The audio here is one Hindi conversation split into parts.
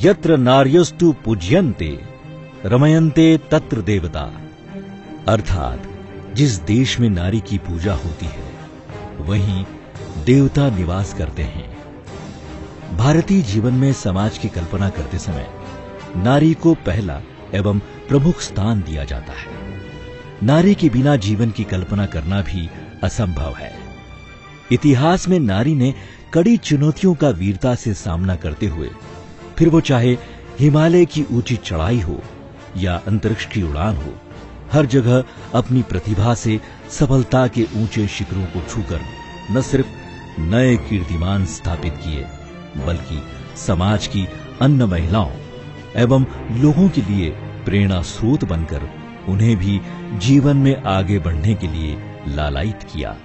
यत्र नार्यस्तु पूज्यन्ते रमयन्ते तत्र देवता। अर्थात जिस देश में नारी की पूजा होती है वहीं देवता निवास करते हैं। भारतीय जीवन में समाज की कल्पना करते समय नारी को पहला एवं प्रमुख स्थान दिया जाता है। नारी के बिना जीवन की कल्पना करना भी असंभव है। इतिहास में नारी ने कड़ी चुनौतियों का वीरता से सामना करते हुए, फिर वो चाहे हिमालय की ऊंची चढ़ाई हो या अंतरिक्ष की उड़ान हो, हर जगह अपनी प्रतिभा से सफलता के ऊंचे शिखरों को छूकर न सिर्फ नए कीर्तिमान स्थापित किए, बल्कि समाज की अन्य महिलाओं एवं लोगों के लिए प्रेरणा स्रोत बनकर उन्हें भी जीवन में आगे बढ़ने के लिए लालायित किया।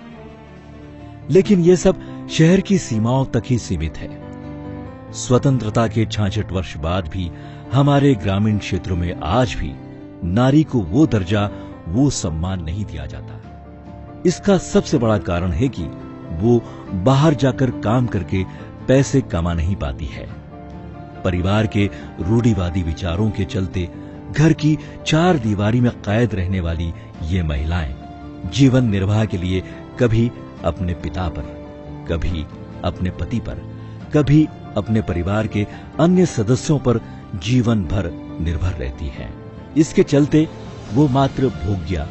लेकिन यह सब शहर की सीमाओं तक ही सीमित है। स्वतंत्रता के 66 वर्ष बाद भी हमारे ग्रामीण क्षेत्रों में आज भी नारी को वो दर्जा, वो सम्मान नहीं दिया जाता। इसका सबसे बड़ा कारण है कि वो बाहर जाकर काम करके पैसे कमा नहीं पाती है। परिवार के रूढ़िवादी विचारों के चलते घर की 4 दीवारी में कैद रहने वाली ये महिलाएं जीवन निर्वाह के लिए कभी अपने पिता पर, कभी अपने पति पर, कभी अपने परिवार के अन्य सदस्यों पर जीवन भर निर्भर रहती हैं। इसके चलते वो मात्र भोग्या,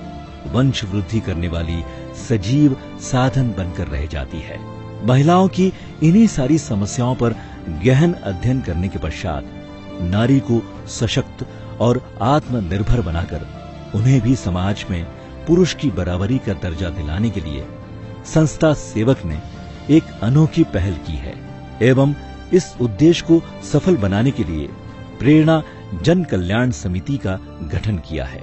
वंश वृद्धि करने वाली सजीव साधन बनकर रह जाती है। महिलाओं की इन्हीं सारी समस्याओं पर गहन अध्ययन करने के पश्चात नारी को सशक्त और आत्मनिर्भर बनाकर उन्हें भी समाज में पुरुष की बराबरी का दर्जा दिलाने के लिए संस्था सेवक ने एक अनोखी पहल की है एवं इस उद्देश्य को सफल बनाने के लिए प्रेरणा जन कल्याण समिति का गठन किया है।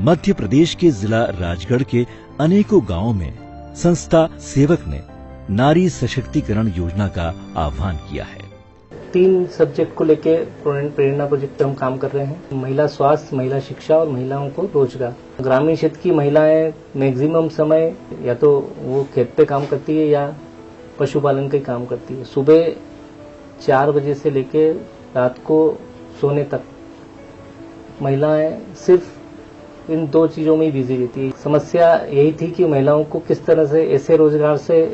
मध्य प्रदेश के जिला राजगढ़ के अनेकों गांवों में संस्था सेवक ने नारी सशक्तिकरण योजना का आह्वान किया है। 3 सब्जेक्ट को लेके प्रेरणा प्रोजेक्ट पे हम काम कर रहे हैं। महिला स्वास्थ्य, महिला शिक्षा और महिलाओं को रोजगार। ग्रामीण क्षेत्र की महिलाएं मैक्सिमम समय या तो वो खेत पे काम करती है या पशुपालन का काम करती है। सुबह 4 बजे से लेके रात को सोने तक महिलाएं सिर्फ इन 2 चीजों में ही बिजी रहती है। समस्या यही थी कि महिलाओं को किस तरह से ऐसे रोजगार से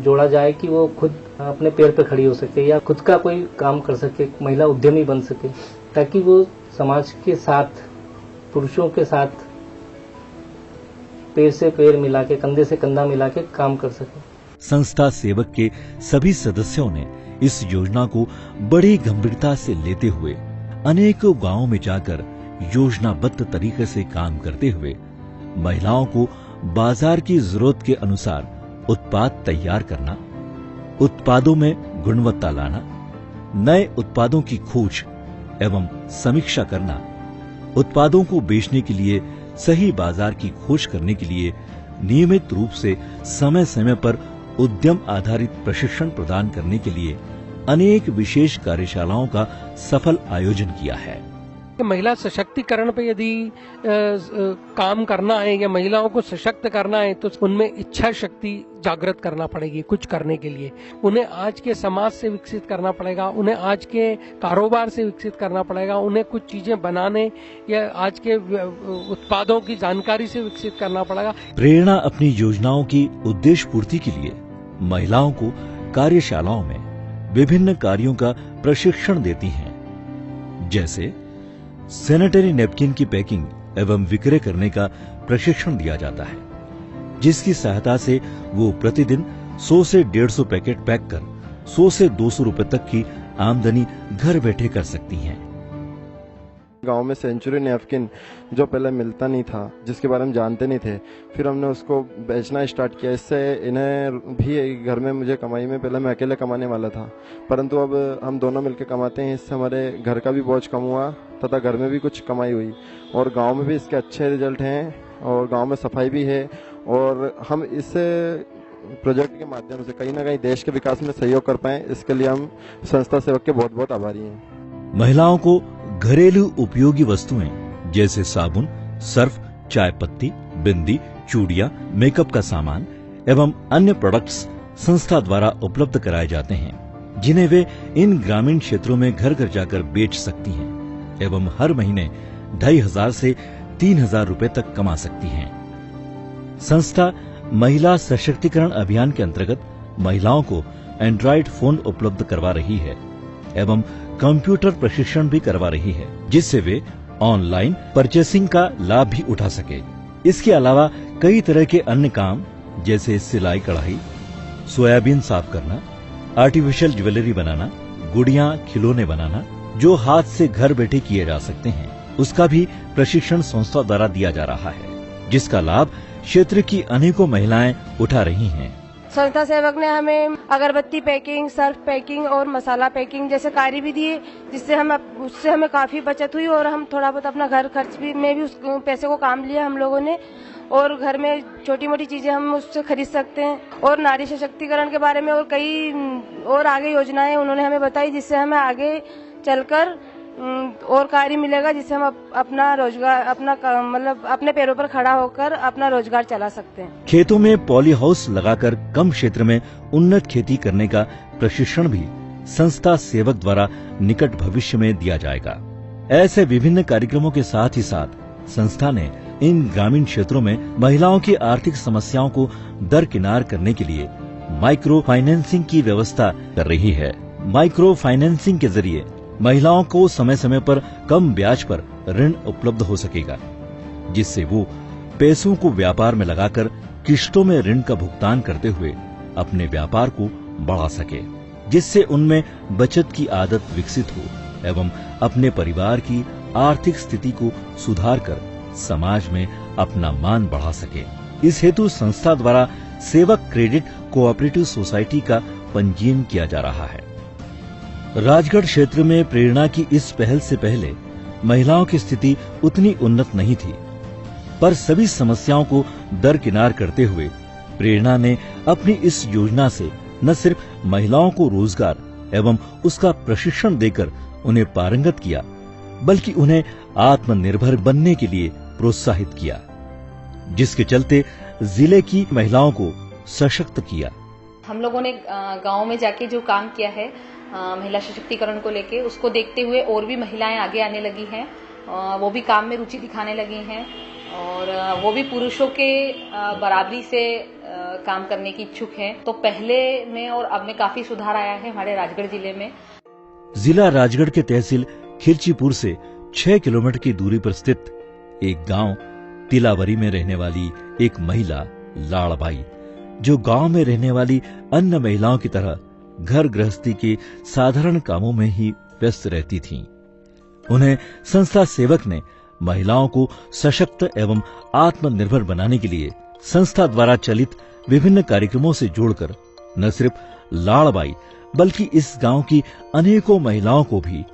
जोड़ा जाए कि वो खुद अपने पैर पे खड़ी हो सके या खुद का कोई काम कर सके, महिला उद्यमी बन सके, ताकि वो समाज के साथ, पुरुषों के साथ पैर से पैर मिला के, कंधे से कंधा मिला के काम कर सके। संस्था सेवक के सभी सदस्यों ने इस योजना को बड़ी गंभीरता से लेते हुए अनेकों गांवों में जाकर योजनाबद्ध तरीके से काम करते हुए महिलाओं को बाजार की जरूरत के अनुसार उत्पाद तैयार करना, उत्पादों में गुणवत्ता लाना, नए उत्पादों की खोज एवं समीक्षा करना, उत्पादों को बेचने के लिए सही बाजार की खोज करने के लिए नियमित रूप से समय समय पर उद्यम आधारित प्रशिक्षण प्रदान करने के लिए अनेक विशेष कार्यशालाओं का सफल आयोजन किया है। महिला सशक्तिकरण पे यदि काम करना है या महिलाओं को सशक्त करना है तो उनमें इच्छा शक्ति जागृत करना पड़ेगी कुछ करने के लिए। उन्हें आज के समाज से विकसित करना पड़ेगा, उन्हें आज के कारोबार से विकसित करना पड़ेगा, उन्हें कुछ चीजें बनाने या आज के उत्पादों की जानकारी से विकसित करना पड़ेगा। प्रेरणा अपनी योजनाओं की उद्देश्य पूर्ति के लिए महिलाओं को कार्यशालाओं में विभिन्न कार्यों का प्रशिक्षण देती हैं, जैसे सैनिटरी नैपकिन की पैकिंग एवं विक्रय करने का प्रशिक्षण दिया जाता है, जिसकी सहायता से वो प्रतिदिन 100 से 150 पैकेट पैक कर 100 से 200 रुपए तक की आमदनी घर बैठे कर सकती हैं। गांव में सेंचुरी नैपकिन जो पहले मिलता नहीं था, जिसके बारे में जानते नहीं थे, फिर हमने उसको बेचना स्टार्ट किया। इससे इन्हें भी घर में मुझे कमाई में, पहले मैं अकेले कमाने वाला था, परंतु अब हम दोनों मिलकर कमाते हैं। इससे हमारे घर का भी बोझ कम हुआ तथा घर में भी कुछ कमाई हुई और गांव में भी इसके अच्छे रिजल्ट हैं और गांव में सफाई भी है। और हम इस प्रोजेक्ट के माध्यम से कहीं ना कहीं देश के विकास में सहयोग कर पाए, इसके लिए हम संस्था सेवक के बहुत बहुत आभारी हैं। महिलाओं को घरेलू उपयोगी वस्तुएं जैसे साबुन, सर्फ, चाय पत्ती, बिंदी, चूड़ियां, मेकअप का सामान एवं अन्य प्रोडक्ट्स संस्था द्वारा उपलब्ध कराए जाते हैं, जिन्हें वे इन ग्रामीण क्षेत्रों में घर घर जाकर बेच सकती हैं एवं हर महीने 2500 से 3000 रुपए तक कमा सकती हैं। संस्था महिला सशक्तिकरण अभियान के अंतर्गत महिलाओं को एंड्रॉइड फोन उपलब्ध करवा रही है एवं कंप्यूटर प्रशिक्षण भी करवा रही है, जिससे वे ऑनलाइन परचेसिंग का लाभ भी उठा सके। इसके अलावा कई तरह के अन्य काम जैसे सिलाई कढ़ाई, सोयाबीन साफ करना, आर्टिफिशियल ज्वेलरी बनाना, गुड़ियां खिलौने बनाना, जो हाथ से घर बैठे किए जा सकते हैं, उसका भी प्रशिक्षण संस्था द्वारा दिया जा रहा है, जिसका लाभ क्षेत्र की अनेकों महिलाएं उठा रही हैं। संस्था सेवक ने हमें अगरबत्ती पैकिंग, सर्फ पैकिंग और मसाला पैकिंग जैसे कार्य भी दिए, जिससे उससे हमें काफी बचत हुई और हम थोड़ा बहुत अपना घर खर्च में भी उस पैसे को काम लिया हम लोगों ने, और घर में छोटी मोटी चीजें हम उससे खरीद सकते हैं। और नारी सशक्तिकरण के बारे में और कई और आगे योजनाएं उन्होंने हमें बताई, जिससे हमें आगे चलकर और कार्य मिलेगा, जिससे हम अपना रोजगार मतलब अपने पैरों पर खड़ा होकर अपना रोजगार चला सकते हैं। खेतों में पॉली हाउस लगाकर कम क्षेत्र में उन्नत खेती करने का प्रशिक्षण भी संस्था सेवक द्वारा निकट भविष्य में दिया जाएगा। ऐसे विभिन्न कार्यक्रमों के साथ ही साथ संस्था ने इन ग्रामीण क्षेत्रों में महिलाओं की आर्थिक समस्याओं को दरकिनार करने के लिए माइक्रो फाइनेंसिंग की व्यवस्था कर रही है। माइक्रो फाइनेंसिंग के जरिए महिलाओं को समय समय पर कम ब्याज पर ऋण उपलब्ध हो सकेगा, जिससे वो पैसों को व्यापार में लगाकर किश्तों में ऋण का भुगतान करते हुए अपने व्यापार को बढ़ा सके, जिससे उनमें बचत की आदत विकसित हो एवं अपने परिवार की आर्थिक स्थिति को सुधार कर समाज में अपना मान बढ़ा सके। इस हेतु संस्था द्वारा सेवक क्रेडिट कोऑपरेटिव सोसाइटी का पंजीयन किया जा रहा है। राजगढ़ क्षेत्र में प्रेरणा की इस पहल से पहले महिलाओं की स्थिति उतनी उन्नत नहीं थी, पर सभी समस्याओं को दरकिनार करते हुए प्रेरणा ने अपनी इस योजना से न सिर्फ महिलाओं को रोजगार एवं उसका प्रशिक्षण देकर उन्हें पारंगत किया, बल्कि उन्हें आत्मनिर्भर बनने के लिए प्रोत्साहित किया, जिसके चलते जिले की महिलाओं को सशक्त किया। हम लोगों ने गांव में जाके जो काम किया है महिला सशक्तिकरण को लेके, उसको देखते हुए और भी महिलाएं आगे आने लगी हैं, वो भी काम में रुचि दिखाने लगी हैं और वो भी पुरुषों के बराबरी से काम करने की इच्छुक हैं। तो पहले में और अब में काफी सुधार आया है हमारे राजगढ़ जिले में। जिला राजगढ़ के तहसील खिरचीपुर से 6 किलोमीटर की दूरी पर स्थित एक गांव तिलावरी में रहने वाली एक महिला लाड़बाई, जो गांव में रहने वाली अन्य महिलाओं की तरह घर गृहस्थी के साधारण कामों में ही व्यस्त रहती थीं। उन्हें संस्था सेवक ने महिलाओं को सशक्त एवं आत्मनिर्भर बनाने के लिए संस्था द्वारा चलित विभिन्न कार्यक्रमों से जोड़कर न सिर्फ लाड़बाई बल्कि इस गांव की अनेकों महिलाओं को भी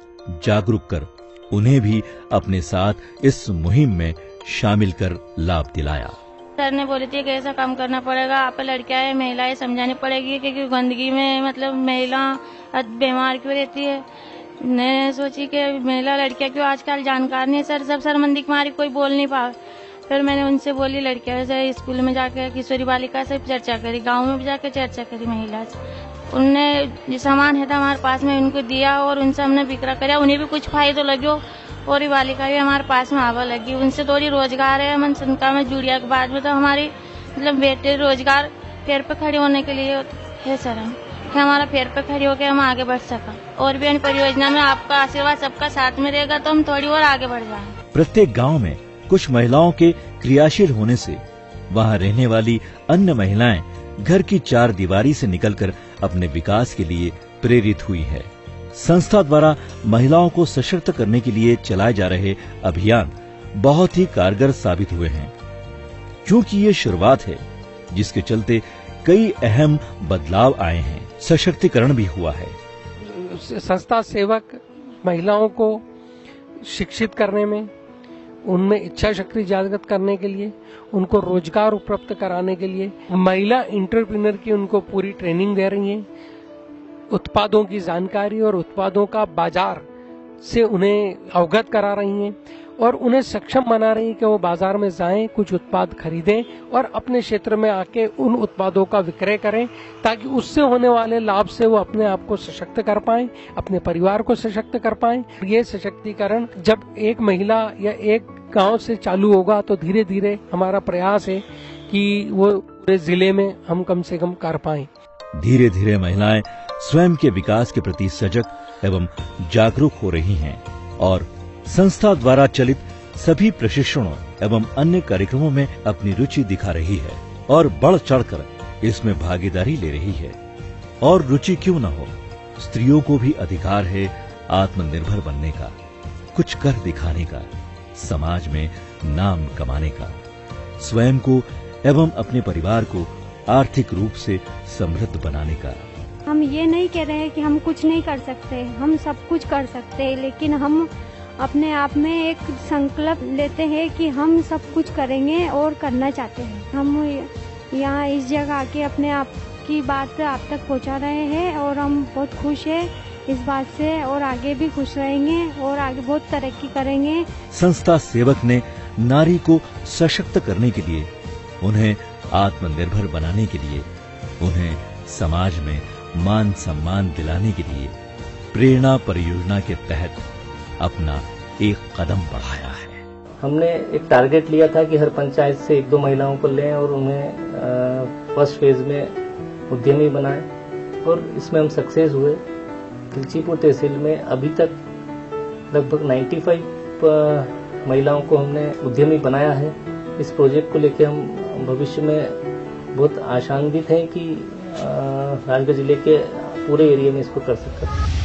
जागरूक कर उन्हें भी अपने साथ इस मुहिम में शामिल कर लाभ दिलाया। सर ने बोली थी कि ऐसा काम करना पड़ेगा, आप लड़कियां है, महिलाएं समझानी पड़ेगी, क्योंकि गंदगी में मतलब महिला बीमार क्यों रहती है। मैं सोची कि महिला लड़कियां क्यों आजकल जानकार नहीं है सर, सब शर्मिंदगी मारी कोई बोल नहीं पा। फिर मैंने उनसे बोली लड़कियों से, स्कूल में जाकर किशोरी बालिका से चर्चा करी, गाँव में भी जाकर चर्चा करी महिला से। उनने जो सामान है था हमारे पास में उनको दिया और उनसे हमने बिक्रा कराया, उन्हें भी कुछ फायदा लगे और बालिका भी हमारे पास में आवा लगी, उनसे थोड़ी रोजगार है। मन संका में जुड़िया के बाद में तो हमारी मतलब बेटे रोजगार पैर पे खड़े होने के लिए है सर, हम कि हमारा पैर पे खड़े होकर हम आगे बढ़ सका। और भी परियोजना में आपका आशीर्वाद सबका साथ में रहेगा तो हम थोड़ी और आगे बढ़ जाएंगे। प्रत्येक गांव में कुछ महिलाओं के क्रियाशील होने से वहां रहने वाली अन्य महिलाएं घर की 4 दीवारी से निकलकर अपने विकास के लिए प्रेरित हुई है। संस्था द्वारा महिलाओं को सशक्त करने के लिए चलाए जा रहे अभियान बहुत ही कारगर साबित हुए हैं, क्योंकि ये शुरुआत है जिसके चलते कई अहम बदलाव आए हैं, सशक्तिकरण भी हुआ है। संस्था सेवक महिलाओं को शिक्षित करने में, उनमें इच्छा शक्ति जागृत करने के लिए, उनको रोजगार उपलब्ध कराने के लिए महिला एंटरप्रेन्योर की उनको पूरी ट्रेनिंग दे रही हैं। उत्पादों की जानकारी और उत्पादों का बाजार से उन्हें अवगत करा रही हैं और उन्हें सक्षम बना रही है कि वो बाजार में जाएं, कुछ उत्पाद खरीदें और अपने क्षेत्र में आके उन उत्पादों का विक्रय करें, ताकि उससे होने वाले लाभ से वो अपने आप को सशक्त कर पाएं, अपने परिवार को सशक्त कर पाएं। ये सशक्तिकरण जब एक महिला या एक गांव से चालू होगा तो धीरे धीरे हमारा प्रयास है कि वो पूरे जिले में हम कम से कम कर पाएं। धीरे धीरे महिलाएं स्वयं के विकास के प्रति सजग एवं जागरूक हो रही हैं और संस्था द्वारा चलित सभी प्रशिक्षणों एवं अन्य कार्यक्रमों में अपनी रुचि दिखा रही है और बढ़ चढ़कर इसमें भागीदारी ले रही है। और रुचि क्यों न हो, स्त्रियों को भी अधिकार है आत्मनिर्भर बनने का, कुछ कर दिखाने का, समाज में नाम कमाने का, स्वयं को एवं अपने परिवार को आर्थिक रूप से समृद्ध बनाने का। हम ये नहीं कह रहे हैं कि हम कुछ नहीं कर सकते, हम सब कुछ कर सकते हैं, लेकिन हम अपने आप में एक संकल्प लेते हैं कि हम सब कुछ करेंगे और करना चाहते हैं। हम यहाँ इस जगह आके अपने आप की बात आप तक पहुँचा रहे हैं और हम बहुत खुश हैं इस बात से और आगे भी खुश रहेंगे और आगे बहुत तरक्की करेंगे। संस्था सेवक ने नारी को सशक्त करने के लिए, उन्हें आत्मनिर्भर बनाने के लिए, उन्हें समाज में मान सम्मान दिलाने के लिए प्रेरणा परियोजना के तहत अपना एक कदम बढ़ाया है। हमने एक टारगेट लिया था कि हर पंचायत से 1-2 महिलाओं को लें और उन्हें फर्स्ट फेज में उद्यमी बनाएं और इसमें हम सक्सेस हुए। खिलचीपुर तहसील में अभी तक लगभग 95 महिलाओं को हमने उद्यमी बनाया है। इस प्रोजेक्ट को लेकर हम भविष्य में बहुत आशान्वित हैं कि राजगढ़ जिले के पूरे एरिया में इसको कर सकते हैं।